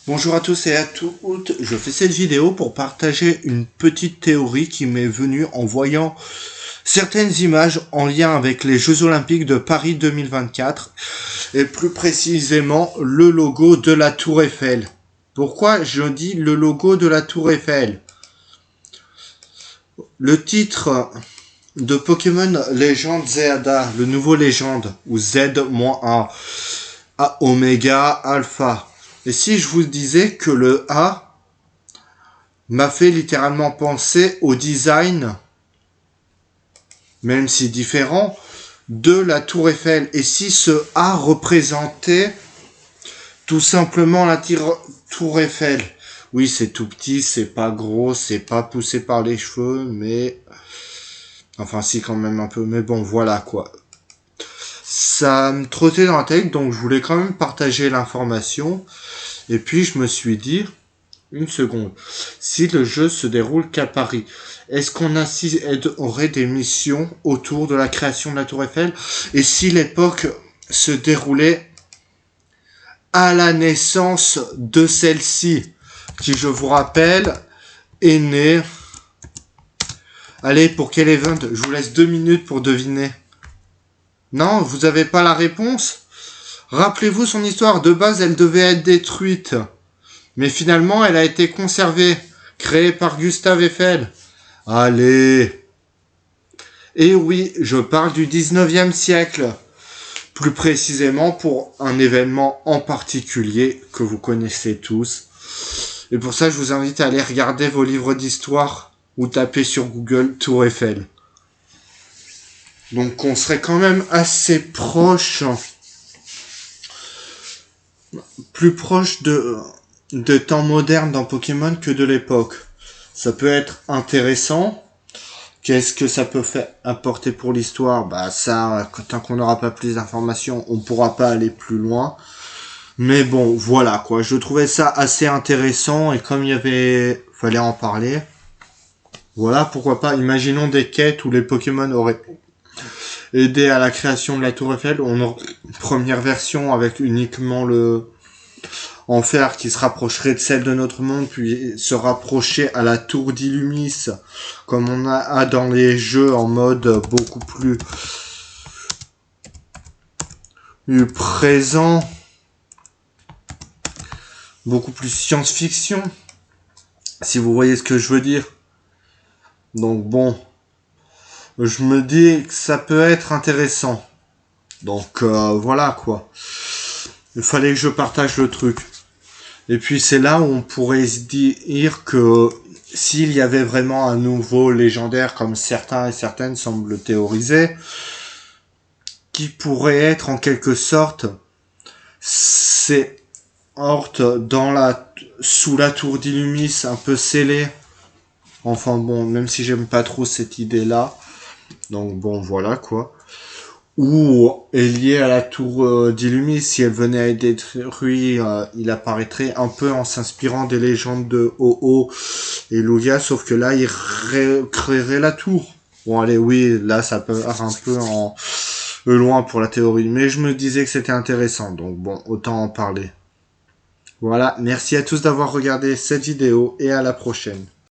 Bonjour à tous et à toutes, je fais cette vidéo pour partager une petite théorie qui m'est venue en voyant certaines images en lien avec les Jeux Olympiques de Paris 2024 et plus précisément le logo de la Tour Eiffel. Pourquoi je dis le logo de la Tour Eiffel? Le titre de Pokémon Légende Zelda, le nouveau légende, ou Z-A, à Oméga Alpha. Et si je vous disais que le A m'a fait littéralement penser au design, même si différent, de la Tour Eiffel. Et si ce A représentait tout simplement la Tour Eiffel. Oui, c'est tout petit, c'est pas gros, c'est pas poussé par les cheveux, mais... Enfin, si, quand même un peu, mais bon, voilà, quoi. Ça me trottait dans la tête, donc je voulais quand même partager l'information. Et puis, je me suis dit, une seconde, si le jeu se déroule qu'à Paris, est-ce qu'on aurait des missions autour de la création de la Tour Eiffel? Et si l'époque se déroulait à la naissance de celle-ci, qui, je vous rappelle, est née... Allez, pour quel event? Je vous laisse 2 minutes pour deviner. Non, vous avez pas la réponse? Rappelez-vous son histoire. De base, elle devait être détruite. Mais finalement, elle a été conservée. Créée par Gustave Eiffel. Allez. Et oui, je parle du 19e siècle. Plus précisément pour un événement en particulier que vous connaissez tous. Et pour ça, je vous invite à aller regarder vos livres d'histoire ou taper sur Google Tour Eiffel. Donc on serait quand même assez proche, plus proche de temps moderne dans Pokémon que de l'époque. Ça peut être intéressant. Qu'est-ce que ça peut faire apporter pour l'histoire? Bah ça, tant qu'on n'aura pas plus d'informations, on pourra pas aller plus loin. Mais bon, voilà quoi. Je trouvais ça assez intéressant et comme fallait en parler. Voilà, pourquoi pas. Imaginons des quêtes où les Pokémon auraient aidé à la création de la Tour Eiffel. On aurait une première version avec uniquement le en fer qui se rapprocherait de celle de notre monde, puis se rapprocher à la Tour d'Illumis, comme on a dans les jeux en mode beaucoup plus présent, beaucoup plus science-fiction, si vous voyez ce que je veux dire. Donc bon, je me dis que ça peut être intéressant. Donc voilà quoi. Il fallait que je partage le truc. Et puis c'est là où on pourrait se dire que s'il y avait vraiment un nouveau légendaire, comme certains et certaines semblent théoriser, qui pourrait être en quelque sorte c'est Horte sous la tour d'Illumis, un peu scellée. Enfin bon, même si j'aime pas trop cette idée-là. Donc bon, voilà quoi. Ou est lié à la tour d'Illumis, si elle venait à être détruite, il apparaîtrait un peu en s'inspirant des légendes de Ho-Oh et Lugia, sauf que là, il créerait la tour. Bon allez, oui, là ça peut être un peu loin pour la théorie, mais je me disais que c'était intéressant, donc bon, autant en parler. Voilà, merci à tous d'avoir regardé cette vidéo et à la prochaine.